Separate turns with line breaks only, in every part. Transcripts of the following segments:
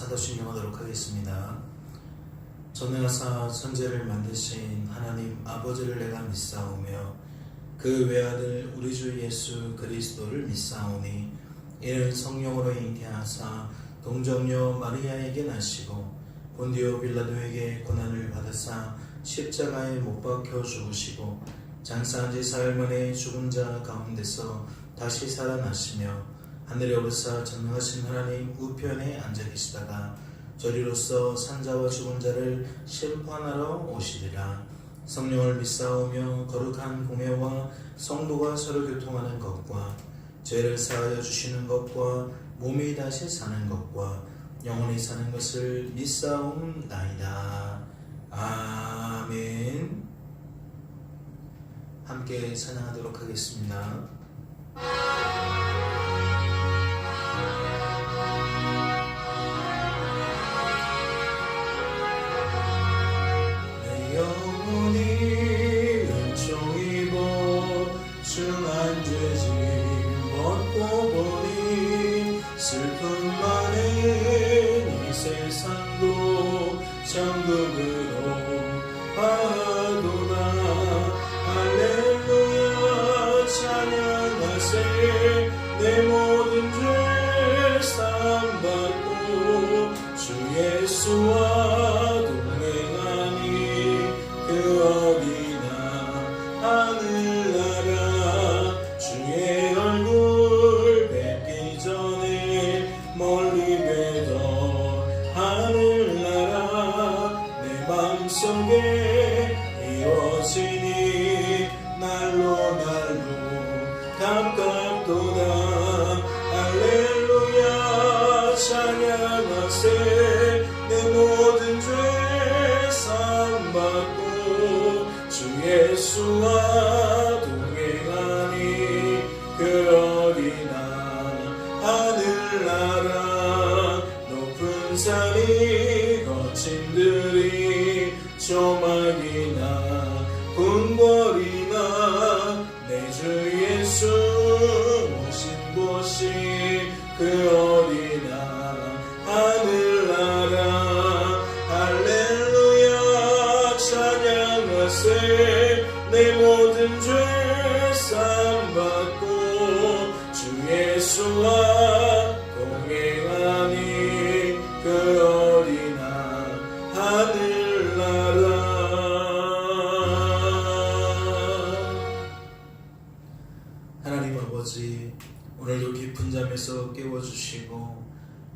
사도신경하도록 하겠습니다. 전능하사 천지를 만드신 하나님 아버지를 내가 믿사오며 그 외아들 우리 주 예수 그리스도를 믿사오니 이는 성령으로 잉태하사 동정녀 마리아에게 나시고 본디오 빌라도에게 고난을 받으사 십자가에 못 박혀 죽으시고 장사한 지 사흘 만에 죽은 자 가운데서 다시 살아나시며 하늘에 오르사 전능하신 하나님 우편에 앉아 계시다가 저리로서 산자와 죽은 자를 심판하러 오시리라. 성령을 믿사오며 거룩한 공회와 성도가 서로 교통하는 것과 죄를 사하여 주시는 것과 몸이 다시 사는 것과 영원히 사는 것을 믿사옵나이다. 아멘. 함께 찬양하도록 하겠습니다. 내 영혼이 은총입어 중한 죄짐 벗고 보니 슬픔 많은 이 세상도 천국으로 가도다. 할렐루야 찬양하세. 내 모든 죄 사함받고 주 예수와 동행하니 그 어디나 하늘나라 주의 얼굴 뵙기 전에 멀리 뵈던 하늘나라 내 맘속에 이루어지니 날로 가깝도다. 할렐루야 찬양하세. 내 모든 죄 사함받고 주 예수와 동행하니 그 어디나 하늘나라 높은 산이 거친 들이 조막이나 궁궐이나 내 주 예수 오신 곳이 그 어디나 하늘나라. 할렐루야 찬양하세. 내 모든 죄 사함받고 주 예수와 동행하니 그 어디나 하늘나라. 하나님 아버지, 오늘도 깊은 잠에서 깨워주시고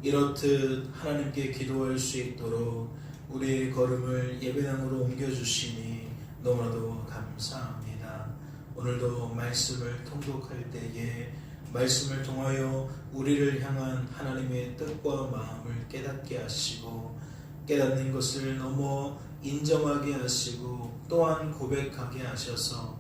이렇듯 하나님께 기도할 수 있도록 우리의 걸음을 예배당으로 옮겨주시니 너무나도 감사합니다. 오늘도 말씀을 통독할 때에 말씀을 통하여 우리를 향한 하나님의 뜻과 마음을 깨닫게 하시고 깨닫는 것을 넘어 인정하게 하시고 또한 고백하게 하셔서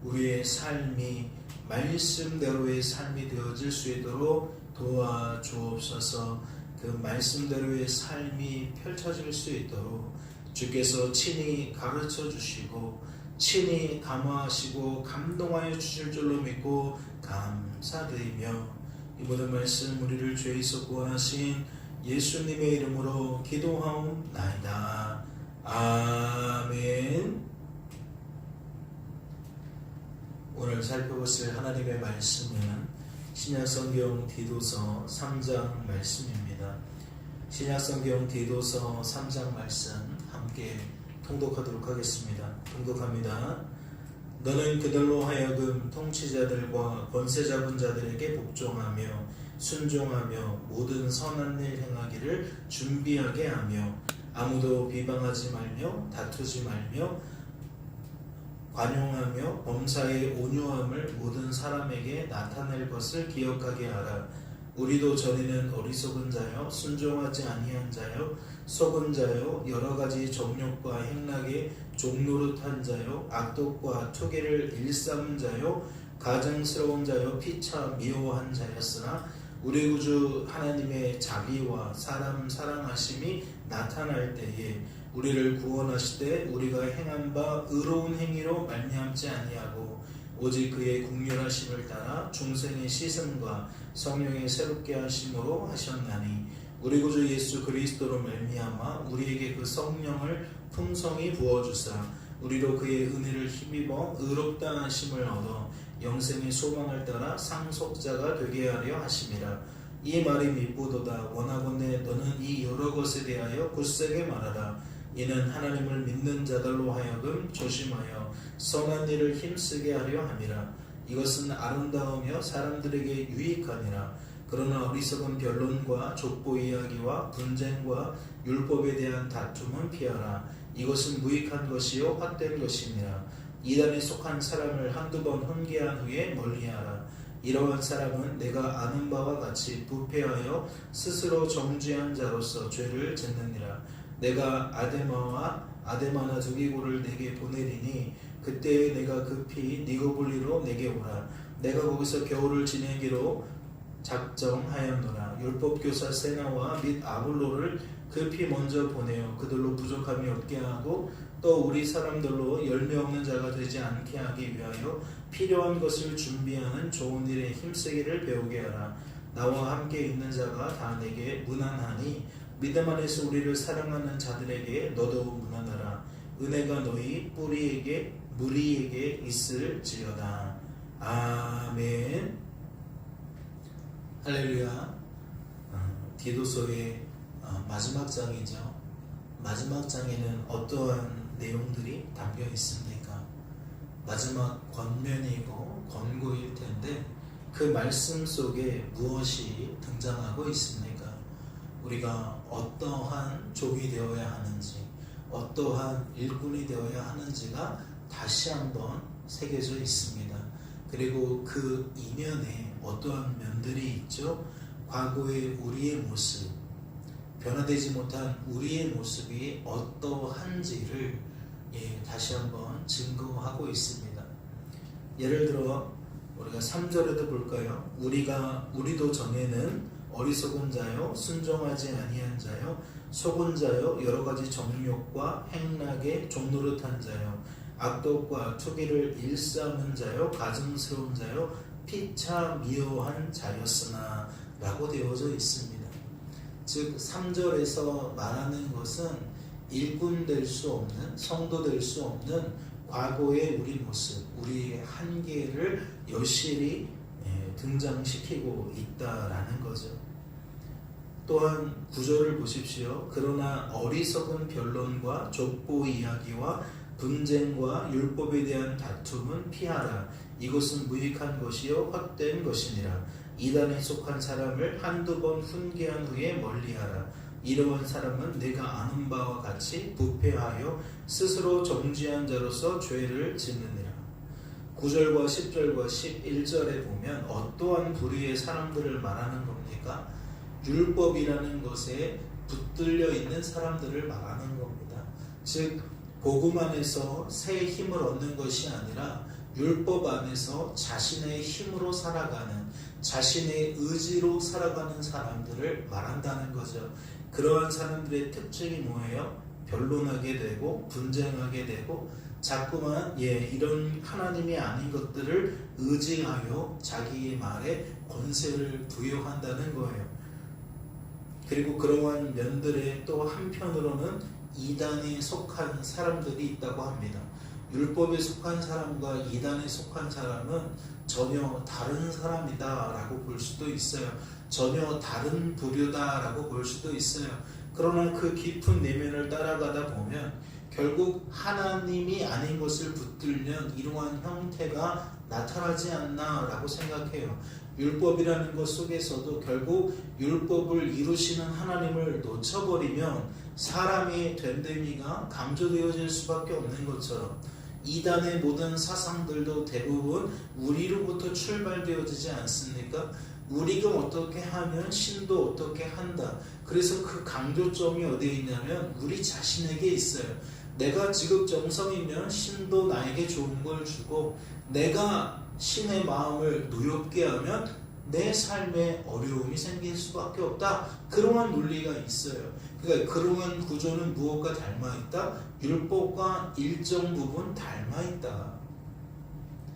우리의 삶이 말씀대로의 삶이 되어질 수 있도록 도와주옵소서. 그 말씀대로의 삶이 펼쳐질 수 있도록 주께서 친히 가르쳐 주시고 친히 감화하시고 감동하여 주실 줄로 믿고 감사드리며 이 모든 말씀 우리를 죄에서 구원하신 예수님의 이름으로 기도하옵나이다. 아멘. 오늘 살펴보실 하나님의 말씀은 신약성경 디도서 3장 말씀입니다. 신약성경 디도서 3장 말씀 함께 통독하도록 하겠습니다. 통독합니다. 너는 그들로 하여금 통치자들과 권세 잡은 자들에게 복종하며 순종하며 모든 선한 일 행하기를 준비하게 하며 아무도 비방하지 말며 다투지 말며 관용하며 범사의 온유함을 모든 사람에게 나타낼 것을 기억하게 하라. 우리도 전에는 어리석은 자여 순종하지 아니한 자여 속은 자여 여러 가지 정욕과 행락에 종노릇한 자여 악독과 투기를 일삼은 자여 가증스러운 자여 피차 미워한 자였으나 우리 구주 하나님의 자비와 사람 사랑하심이 나타날 때에 우리를 구원하시되 우리가 행한 바 의로운 행위로 말미암지 아니하고 오직 그의 국률하심을 따라 중생의 씻음과 성령의 새롭게 하심으로 하셨나니 우리 구주 예수 그리스도로 말미암아 우리에게 그 성령을 풍성히 부어주사 우리로 그의 은혜를 힘입어 의롭다 하심을 얻어 영생의 소망을 따라 상속자가 되게 하려 하심이라. 이 말이 미쁘도다. 원하건대 너는 이 여러 것에 대하여 굳세게 말하라. 이는 하나님을 믿는 자들로 하여금 조심하여 선한 일을 힘쓰게 하려 함이라. 이것은 아름다우며 사람들에게 유익하니라. 그러나 어리석은 변론과 족보 이야기와 분쟁과 율법에 대한 다툼은 피하라. 이것은 무익한 것이요 헛된 것이니라. 이단에 속한 사람을 한두 번 훈계한 후에 멀리하라. 이러한 사람은 내가 아는 바와 같이 부패하여 스스로 정죄한 자로서 죄를 짓느니라. 내가 아데마와 아데마나 두 기고를 내게 보내리니 그때에 내가 급히 니고볼리로 내게 오라. 내가 거기서 겨울을 지내기로 작정하였노라. 율법교사 세나와 및 아볼로를 급히 먼저 보내어 그들로 부족함이 없게 하고 또 우리 사람들로 열매 없는 자가 되지 않게 하기 위하여 필요한 것을 준비하는 좋은 일에 힘쓰기를 배우게 하라. 나와 함께 있는 자가 다 내게 무난하니 믿음 안에서 우리를 사랑하는 자들에게 너도 무난하라. 은혜가 너희 무리에게 있을지어다. 아멘. 할렐루야. 디도서의 마지막 장이죠. 마지막 장에는 어떠한 내용들이 담겨 있습니까? 마지막 권면이고 권고일 텐데 그 말씀 속에 무엇이 등장하고 있습니까? 우리가 어떠한 종이 되어야 하는지, 어떠한 일꾼이 되어야 하는지가 다시 한번 새겨져 있습니다. 그리고 그 이면에 어떠한 면들이 있죠? 과거의 우리의 모습, 변화되지 못한 우리의 모습이 어떠한지를 다시 한번 증거하고 있습니다. 예를 들어 우리가 3절에도 볼까요? 우리도 전에는 어리석은 자요, 순종하지 아니한 자요, 속은 자요, 여러 가지 정욕과 행락에 종노릇한 자요, 악독과 투기를 일삼은 자요, 가증스러운 자요, 피차 미워한 자였으나 라고 되어져 있습니다. 즉 3절에서 말하는 것은 일꾼 될 수 없는, 성도 될 수 없는 과거의 우리 모습, 우리의 한계를 여실히 등장시키고 있다라는 거죠. 또한 9절을 보십시오. 그러나 어리석은 변론과 족보 이야기와 분쟁과 율법에 대한 다툼은 피하라. 이것은 무익한 것이요 헛된 것이니라. 이단에 속한 사람을 한두 번 훈계한 후에 멀리하라. 이러한 사람은 내가 아는 바와 같이 부패하여 스스로 정죄한 자로서 죄를 짓느니라. 9절과 10절과 11절에 보면 어떠한 부류의 사람들을 말하는 겁니까? 율법이라는 것에 붙들려 있는 사람들을 말하는 겁니다. 즉 복음 안에서 새 힘을 얻는 것이 아니라 율법 안에서 자신의 힘으로 살아가는, 자신의 의지로 살아가는 사람들을 말한다는 거죠. 그러한 사람들의 특징이 뭐예요? 변론하게 되고 분쟁하게 되고 자꾸만 이런 하나님이 아닌 것들을 의지하여 자기의 말에 권세를 부여한다는 거예요. 그리고 그러한 면들에 또 한편으로는 이단에 속한 사람들이 있다고 합니다. 율법에 속한 사람과 이단에 속한 사람은 전혀 다른 사람이다 라고 볼 수도 있어요. 전혀 다른 부류다 라고 볼 수도 있어요. 그러나 그 깊은 내면을 따라가다 보면 결국 하나님이 아닌 것을 붙들면 이러한 형태가 나타나지 않나 라고 생각해요. 율법이라는 것 속에서도 결국 율법을 이루시는 하나님을 놓쳐버리면 사람의 된데미가 강조되어질 수밖에 없는 것처럼 이단의 모든 사상들도 대부분 우리로부터 출발되어지지 않습니까? 우리가 어떻게 하면 신도 어떻게 한다. 그래서 그 강조점이 어디에 있냐면 우리 자신에게 있어요. 내가 지극정성이면 신도 나에게 좋은 걸 주고 내가 신의 마음을 노엽게 하면 내 삶에 어려움이 생길 수밖에 없다. 그러한 논리가 있어요. 그러니까 그러한 구조는 무엇과 닮아있다? 율법과 일정 부분 닮아있다.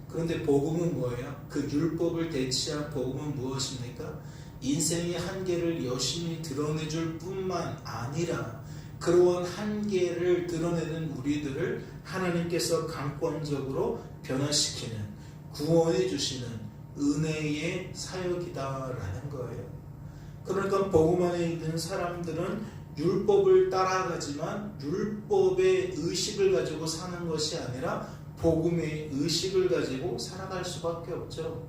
그런데 복음은 뭐예요? 그 율법을 대체한 복음은 무엇입니까? 인생의 한계를 여신이 드러내줄 뿐만 아니라 그러한 한계를 드러내는 우리들을 하나님께서 강권적으로 변화시키는, 구원해 주시는 은혜의 사역이다라는 거예요. 그러니까 복음 안에 있는 사람들은 율법을 따라가지만 율법의 의식을 가지고 사는 것이 아니라 복음의 의식을 가지고 살아갈 수밖에 없죠.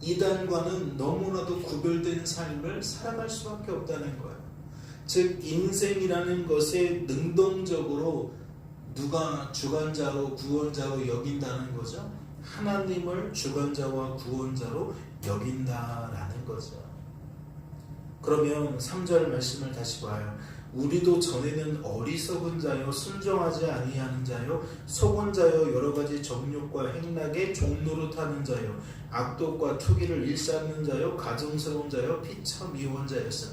이단과는 너무나도 구별된 삶을 살아갈 수밖에 없다는 거예요. 즉 인생이라는 것에 능동적으로 누가 주관자로 구원자로 여긴다는 거죠. 하나님을 주관자와 구원자로 여긴다라는 거죠. 그러면 3절 말씀을 다시 봐요. 우리도 전에는 어리석은 자요, 순종하지 아니하는 자요, 속은 자요, 여러 가지 정욕과 행락에 종노릇하는 자요, 악독과 투기를 일삼는 자요, 가증스러운 자요, 피차 미워한 자였어.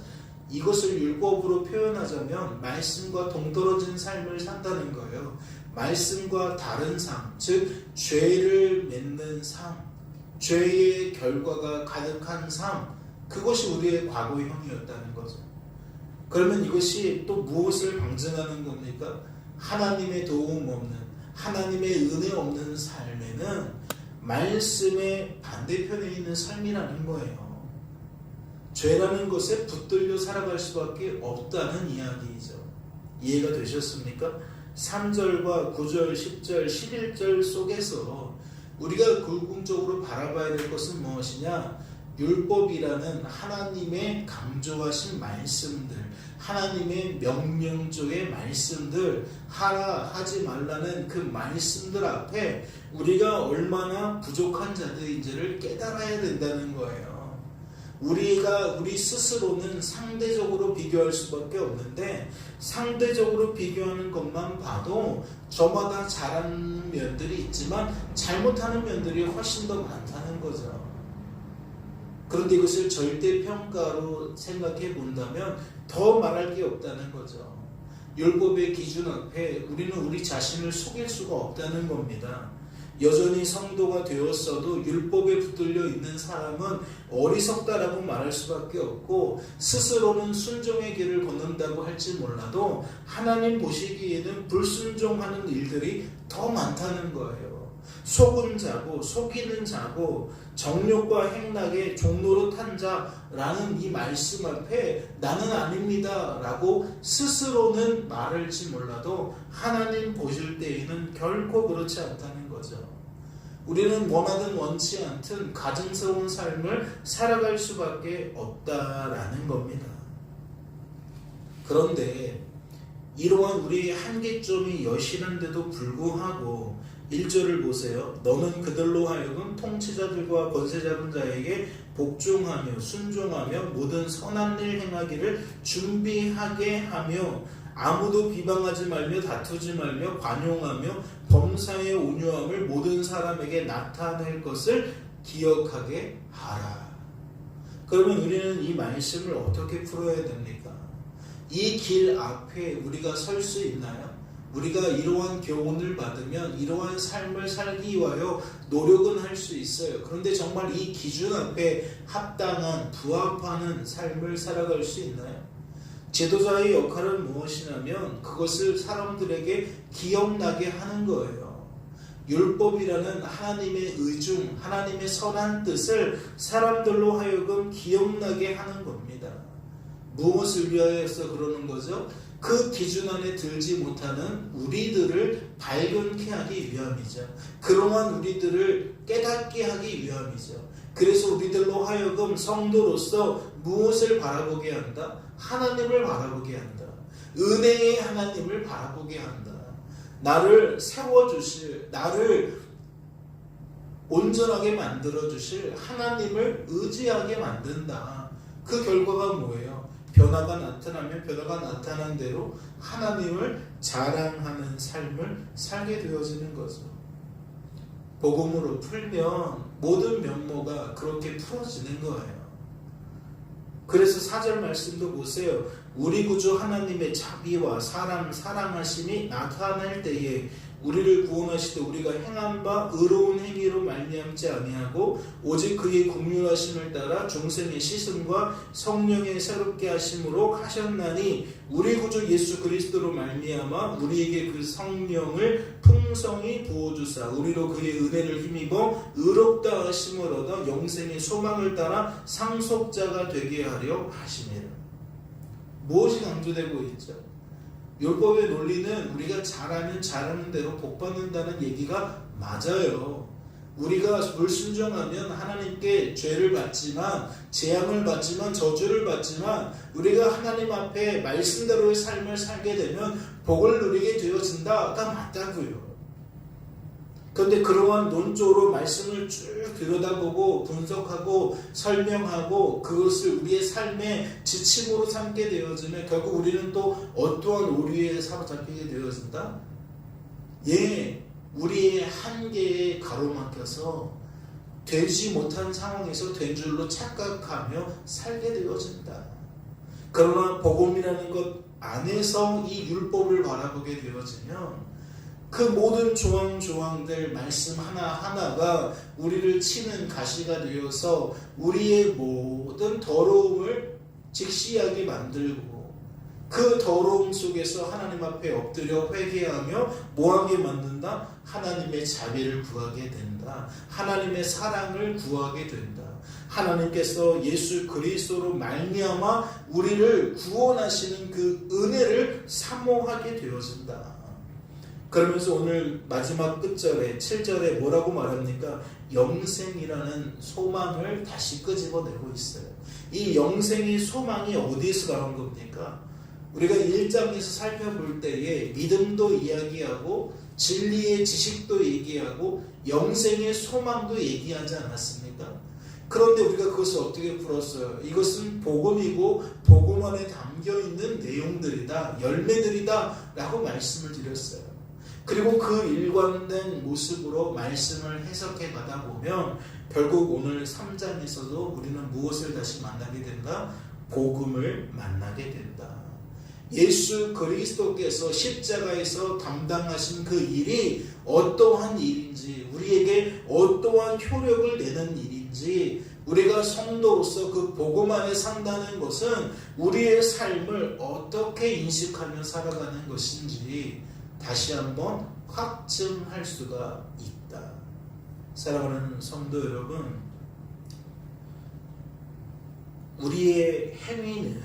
이것을 율법으로 표현하자면 말씀과 동떨어진 삶을 산다는 거예요. 말씀과 다른 삶, 즉 죄를 맺는 삶, 죄의 결과가 가득한 삶, 그것이 우리의 과거형이었다는 거죠. 그러면 이것이 또 무엇을 방증하는 겁니까? 하나님의 도움 없는, 하나님의 은혜 없는 삶에는 말씀의 반대편에 있는 삶이라는 거예요. 죄라는 것에 붙들려 살아갈 수밖에 없다는 이야기이죠. 이해가 되셨습니까? 3절과 9절, 10절, 11절 속에서 우리가 궁극적으로 바라봐야 될 것은 무엇이냐? 율법이라는 하나님의 강조하신 말씀들, 하나님의 명령조의 말씀들, 하라 하지 말라는 그 말씀들 앞에 우리가 얼마나 부족한 자들인지를 깨달아야 된다는 거예요. 우리 스스로는 상대적으로 비교할 수밖에 없는데, 상대적으로 비교하는 것만 봐도 저마다 잘하는 면들이 있지만 잘못하는 면들이 훨씬 더 많다는 거죠. 그런데 이것을 절대평가로 생각해 본다면 더 말할 게 없다는 거죠. 율법의 기준 앞에 우리는 우리 자신을 속일 수가 없다는 겁니다. 여전히 성도가 되었어도 율법에 붙들려 있는 사람은 어리석다라고 말할 수밖에 없고, 스스로는 순종의 길을 걷는다고 할지 몰라도 하나님 보시기에는 불순종하는 일들이 더 많다는 거예요. 속은 자고 속이는 자고 정욕과 행락에 종노릇한 자라는 이 말씀 앞에 나는 아닙니다 라고 스스로는 말할지 몰라도 하나님 보실 때에는 결코 그렇지 않다는 거죠. 우리는 원하든 원치 않든 가증스러운 삶을 살아갈 수밖에 없다라는 겁니다. 그런데 이러한 우리의 한계점이 여실한데도 불구하고 1절을 보세요. 너는 그들로 하여금 통치자들과 권세 잡은 자에게 복종하며 순종하며 모든 선한 일 행하기를 준비하게 하며 아무도 비방하지 말며 다투지 말며 관용하며 범사의 온유함을 모든 사람에게 나타낼 것을 기억하게 하라. 그러면 우리는 이 말씀을 어떻게 풀어야 됩니까? 이 길 앞에 우리가 설 수 있나요? 우리가 이러한 교훈을 받으면 이러한 삶을 살기 위하여 노력은 할 수 있어요. 그런데 정말 이 기준 앞에 합당한, 부합하는 삶을 살아갈 수 있나요? 지도자의 역할은 무엇이냐면 그것을 사람들에게 기억나게 하는 거예요. 율법이라는 하나님의 의중, 하나님의 선한 뜻을 사람들로 하여금 기억나게 하는 겁니다. 무엇을 위하여서 그러는 거죠? 그 기준 안에 들지 못하는 우리들을 발견케 하기 위함이죠. 그러한 우리들을 깨닫게 하기 위함이죠. 그래서 우리들로 하여금 성도로서 무엇을 바라보게 한다? 하나님을 바라보게 한다. 은혜의 하나님을 바라보게 한다. 나를 세워주실, 나를 온전하게 만들어주실 하나님을 의지하게 만든다. 그 결과가 뭐예요? 변화가 나타나면 변화가 나타난 대로 하나님을 자랑하는 삶을 살게 되어지는 거죠. 복음으로 풀면 모든 면모가 그렇게 풀어지는 거예요. 그래서 4절 말씀도 보세요. 우리 구주 하나님의 자비와 사람 사랑하심이 나타날 때에 우리를 구원하시되 우리가 행한 바 의로운 행위로 말미암지 아니하고 오직 그의 긍휼하심을 따라 중생의 시승과 성령의 새롭게 하심으로 하셨나니 우리 구주 예수 그리스도로 말미암아 우리에게 그 성령을 풍성히 부어주사 우리로 그의 은혜를 힘입어 의롭다 하심을 얻어 영생의 소망을 따라 상속자가 되게 하려 하심이라. 무엇이 강조되고 있죠? 율법의 논리는 우리가 잘하면 잘하는 대로 복받는다는 얘기가 맞아요. 우리가 불순종하면 하나님께 죄를 받지만, 재앙을 받지만, 저주를 받지만, 우리가 하나님 앞에 말씀대로의 삶을 살게 되면 복을 누리게 되어진다가 맞다고요. 그런데 그러한 논조로 말씀을 쭉 들여다보고 분석하고 설명하고 그것을 우리의 삶의 지침으로 삼게 되어지면 결국 우리는 또 어떠한 오류에 사로잡히게 되어진다? 우리의 한계에 가로막혀서 되지 못한 상황에서 된 줄로 착각하며 살게 되어진다. 그러나 복음이라는 것 안에서 이 율법을 바라보게 되어지면 그 모든 조항조항들 말씀 하나하나가 우리를 치는 가시가 되어서 우리의 모든 더러움을 직시하게 만들고 그 더러움 속에서 하나님 앞에 엎드려 회개하며 뭐하게 만든다? 하나님의 자비를 구하게 된다. 하나님의 사랑을 구하게 된다. 하나님께서 예수 그리스도로 말미암아 우리를 구원하시는 그 은혜를 사모하게 되어진다. 그러면서 오늘 마지막 끝절에 7절에 뭐라고 말합니까? 영생이라는 소망을 다시 끄집어내고 있어요. 이 영생의 소망이 어디에서 나온 겁니까? 우리가 1장에서 살펴볼 때에 믿음도 이야기하고 진리의 지식도 얘기하고 영생의 소망도 얘기하지 않았습니까? 그런데 우리가 그것을 어떻게 풀었어요? 이것은 복음이고 복음 안에 담겨있는 내용들이다, 열매들이다 라고 말씀을 드렸어요. 그리고 그 일관된 모습으로 말씀을 해석해 가다 보면 결국 오늘 3장에서도 우리는 무엇을 다시 만나게 된다? 복음을 만나게 된다. 예수 그리스도께서 십자가에서 담당하신 그 일이 어떠한 일인지, 우리에게 어떠한 효력을 내는 일인지, 우리가 성도로서 그 복음 안에 산다는 것은 우리의 삶을 어떻게 인식하며 살아가는 것인지 다시 한번 확증할 수가 있다. 사랑하는 성도 여러분, 우리의 행위는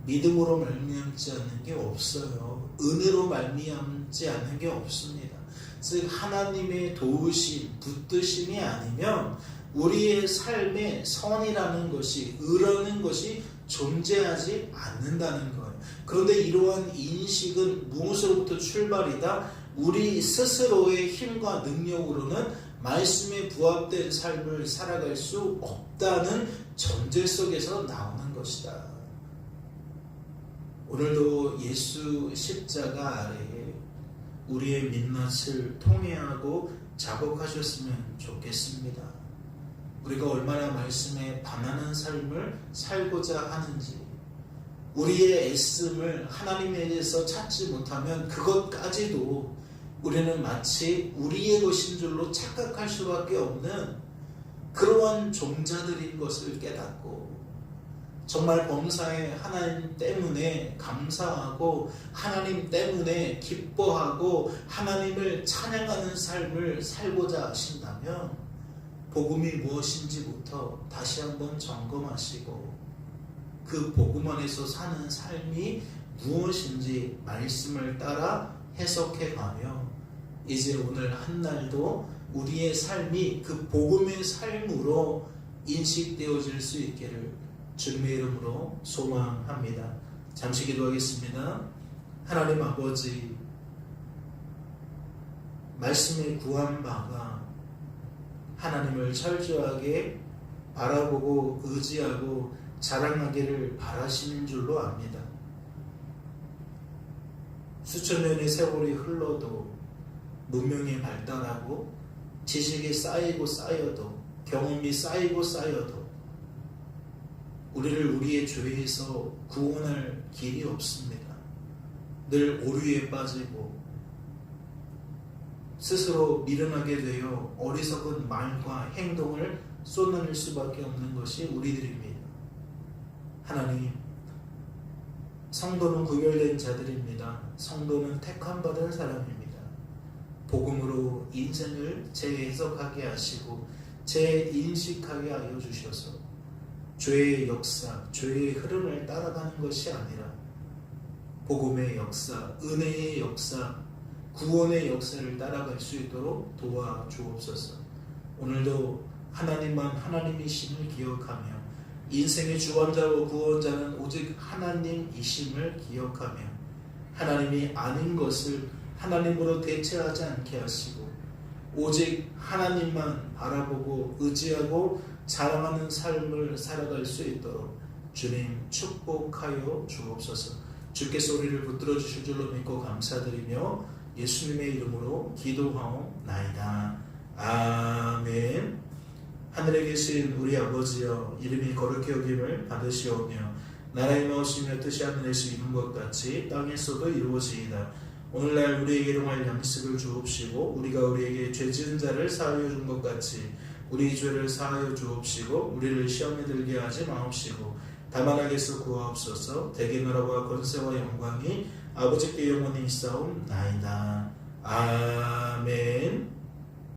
믿음으로 말미암지 않는 게 없어요. 은혜로 말미암지 않는 게 없습니다. 즉 하나님의 도우심, 붙드심이 아니면 우리의 삶에 선이라는 것이, 의라는 것이 존재하지 않는다는 거예요. 그런데 이러한 인식은 무엇으로부터 출발이다? 우리 스스로의 힘과 능력으로는 말씀에 부합된 삶을 살아갈 수 없다는 전제 속에서 나오는 것이다. 오늘도 예수 십자가 아래에 우리의 민낯을 통회하고 자복하셨으면 좋겠습니다. 우리가 얼마나 말씀에 반하는 삶을 살고자 하는지, 우리의 애씀을 하나님에 대해서 찾지 못하면 그것까지도 우리는 마치 우리의 것인 줄로 착각할 수밖에 없는 그러한 종자들인 것을 깨닫고 정말 범사에 하나님 때문에 감사하고 하나님 때문에 기뻐하고 하나님을 찬양하는 삶을 살고자 하신다면 복음이 무엇인지부터 다시 한번 점검하시고 그 복음 안에서 사는 삶이 무엇인지 말씀을 따라 해석해가며 이제 오늘 한날도 우리의 삶이 그 복음의 삶으로 인식되어질 수 있기를 주님의 이름으로 소망합니다. 잠시 기도하겠습니다. 하나님 아버지, 말씀에 구한 바가 하나님을 철저하게 바라보고 의지하고 자랑하기를 바라시는 줄로 압니다. 수천 년의 세월이 흘러도 문명이 발달하고 지식이 쌓이고 쌓여도 경험이 쌓이고 쌓여도 우리를 우리의 죄에서 구원할 길이 없습니다. 늘 오류에 빠지고 스스로 미련하게 되어 어리석은 말과 행동을 쏟아낼 수밖에 없는 것이 우리들입니다. 하나님, 성도는 구별된 자들입니다. 성도는 택함받은 사람입니다. 복음으로 인생을 재해석하게 하시고 재인식하게 하여 주셔서 죄의 역사, 죄의 흐름을 따라가는 것이 아니라 복음의 역사, 은혜의 역사, 구원의 역사를 따라갈 수 있도록 도와주옵소서. 오늘도 하나님만 하나님이심을 기억하며 인생의 주관자와 구원자는 오직 하나님이심을 기억하며 하나님이 아닌 것을 하나님으로 대체하지 않게 하시고 오직 하나님만 바라보고 의지하고 자랑하는 삶을 살아갈 수 있도록 주님 축복하여 주옵소서. 주께서 우리를 붙들어 주실 줄로 믿고 감사드리며 예수님의 이름으로 기도하옵나이다. 아멘. 하늘에 계신 우리 아버지여, 이름이 거룩히 여김을 받으시오며 나라의 마으시며 뜻이 하늘에서 이룬 것 같이 땅에서도 이루어지이다. 오늘날 우리에게 일용할 양식을 주옵시고 우리가 우리에게 죄 지은 자를 사하여 준 것 같이 우리 죄를 사하여 주옵시고 우리를 시험에 들게 하지 마옵시고 다만 악에서 구하옵소서. 대개 나라와 권세와 영광이 아버지께 영원히 있사옵나이다. 아멘.